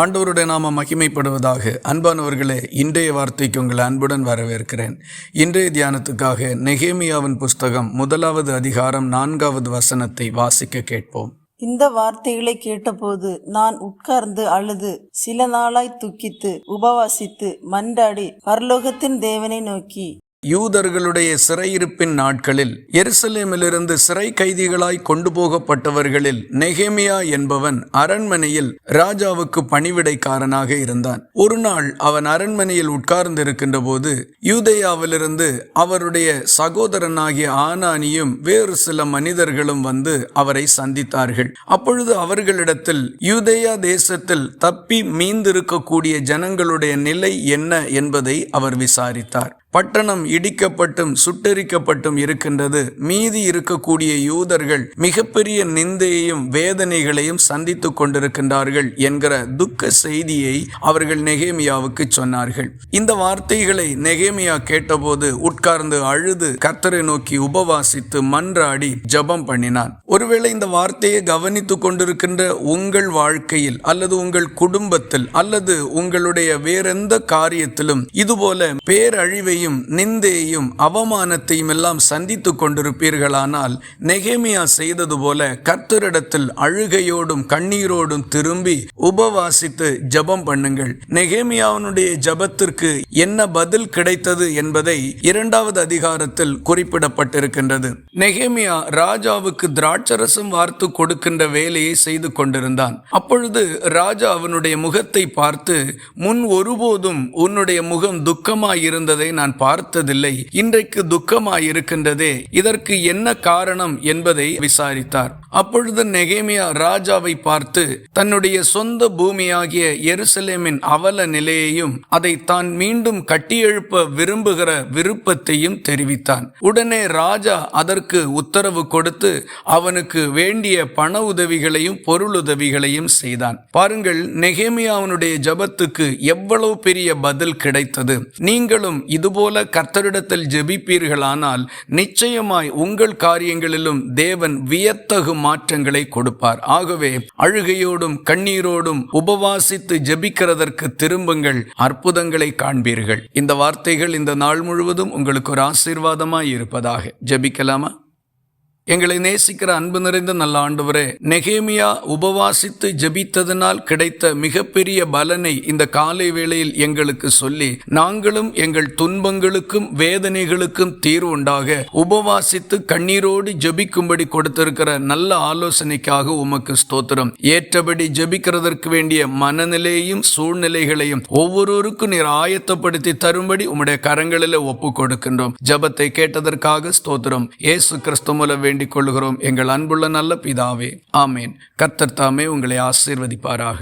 ஆண்டவருடைய நாம மகிமைப்படுவதாக. அன்பானவர்களே, இன்றைய வார்த்தைக்கு உங்களை அன்புடன் வரவேற்கிறேன். இன்றைய தியானத்துக்காக நெகேமியாவின் புஸ்தகம் 1வது அதிகாரம் 4வது வசனத்தை வாசிக்க கேட்போம். இந்த வார்த்தைகளை கேட்டபோது நான் உட்கார்ந்து அழுது சில நாளாய் துக்கித்து உபவாசித்து மன்றாடி பரலோகத்தின் தேவனை நோக்கி, யூதர்களுடைய சிறையிருப்பின் நாட்களில் எருசலேமிலிருந்து சிறை கைதிகளாய் கொண்டு போகப்பட்டவர்களில் நெகேமியா என்பவன் அரண்மனையில் ராஜாவுக்கு பணிவிடைக்காரனாக இருந்தான். ஒரு நாள் அவன் அரண்மனையில் உட்கார்ந்திருக்கின்ற போது யூதேயாவிலிருந்து அவருடைய சகோதரனாகிய ஆனானியும் வேறு சில மனிதர்களும் வந்து அவரை சந்தித்தார்கள். அப்பொழுது அவர்களிடத்தில் யூதேயா தேசத்தில் தப்பி மீந்திருக்கக்கூடிய ஜனங்களுடைய நிலை என்ன என்பதை அவர் விசாரித்தார். பட்டணம் இடிக்கப்பட்டும் சுட்டெரிக்கப்பட்டும் இருக்கின்றது. மீதி இருக்கக்கூடிய யூதர்கள் மிகப்பெரிய நிந்தையையும் வேதனைகளையும் சந்தித்து கொண்டிருக்கின்றார்கள் என்கிற துக்க செய்தியை அவர்கள் நெகேமியாவுக்கு சொன்னார்கள். இந்த வார்த்தைகளை நெகேமியா கேட்டபோது உட்கார்ந்து அழுது கர்த்தரை நோக்கி உபவாசித்து மன்றாடி ஜெபம் பண்ணினான். ஒருவேளை இந்த வார்த்தையை கவனித்து கொண்டிருக்கின்ற உங்கள் வாழ்க்கையில் அல்லது உங்கள் குடும்பத்தில் அல்லது உங்களுடைய வேறெந்த காரியத்திலும் இதுபோல பேரழிவை நிந்தையையும் அவமானத்தையும் எல்லாம் சந்தித்து கொண்டிருப்பீர்களானால் நெகேமியா செய்தது போல கர்த்தரிடத்தில் அழுகையோடும் கண்ணீரோடும் திரும்பி உபவாசித்து ஜெபம் பண்ணுங்கள். நெகேமியாவினுடைய ஜெபத்திற்கு என்ன பதில் கிடைத்தது என்பதை 2வது அதிகாரத்தில் குறிப்பிடப்பட்டிருக்கின்றது. நெகேமியா ராஜாவுக்கு திராட்சரசம் வார்த்து கொடுக்கின்ற வேலையை செய்து கொண்டிருந்தான். அப்பொழுது ராஜா அவனுடைய முகத்தை பார்த்து, முன் ஒருபோதும் உன்னுடைய முகம் துக்கமாயிருந்ததை நான் பார்த்ததில்லை, இன்றைக்கு துக்கமாயிருக்கின்றதே, இதற்கு என்ன காரணம் என்பதை விசாரித்தார். அப்பொழுது நெகேமியா ராஜாவை பார்த்து தன்னுடைய சொந்த பூமியாகிய எருசலேமின் அவல நிலையையும் அதை தான் மீண்டும் கட்டியெழுப்ப விரும்புகிற விருப்பத்தையும் தெரிவித்தான். உடனே ராஜா அதற்கு உத்தரவு கொடுத்து அவனுக்கு வேண்டிய பண உதவிகளையும் பொருளுதவிகளையும் செய்தான். பாருங்கள், நெகேமியாவுடைய ஜெபத்துக்கு எவ்வளவு பெரிய பதில் கிடைத்தது. நீங்களும் இதுபோல கர்த்தரிடத்தில் ஜெபிப்பீர்களானால் நிச்சயமாய் உங்கள் காரியங்களிலும் தேவன் வியத்தகு மாற்றங்களை கொடுப்பார். ஆகவே அழுகையோடும் கண்ணீரோடும் உபவாசித்து ஜெபிக்கிறதற்கு திரும்புங்கள், அற்புதங்களை காண்பீர்கள். இந்த வார்த்தைகள் இந்த நாள் முழுவதும் உங்களுக்கு ஒரு ஆசீர்வாதமாய் இருப்பதாக. ஜெபிக்கலாமா? எங்களை நேசிக்கிற அன்பு நிறைந்த நல்ல ஆண்டவரே, நெகேமியா உபவாசித்து ஜெபித்ததனால் கிடைத்த மிகப்பெரிய பலனை இந்த காலை வேளையில் எங்களுக்கு சொல்லி நாங்களும் எங்கள் துன்பங்களுக்கும் வேதனைகளுக்கும் தீர்வு உண்டாக உபவாசித்து கண்ணீரோடு ஜெபிக்கும்படி கொடுத்திருக்கிற நல்ல ஆலோசனைக்காக உமக்கு ஸ்தோத்திரம். ஏற்றபடி ஜெபிக்கிறதற்கு வேண்டிய மனநிலையையும் சூழ்நிலைகளையும் ஒவ்வொருவருக்கும் நீர் ஆயத்தப்படுத்தி தரும்படி உம்முடைய கரங்களில் ஒப்பு கொடுக்கின்றோம். ஜெபத்தை கேட்டதற்காக ஸ்தோத்திரம். இயேசு கிறிஸ்து மூலம் வேண்டிக் கொள்கிறோம் எங்கள் அன்புள்ள நல்ல பிதாவே, ஆமேன். கர்த்தர் தாமே உங்களை ஆசீர்வதிப்பாராக.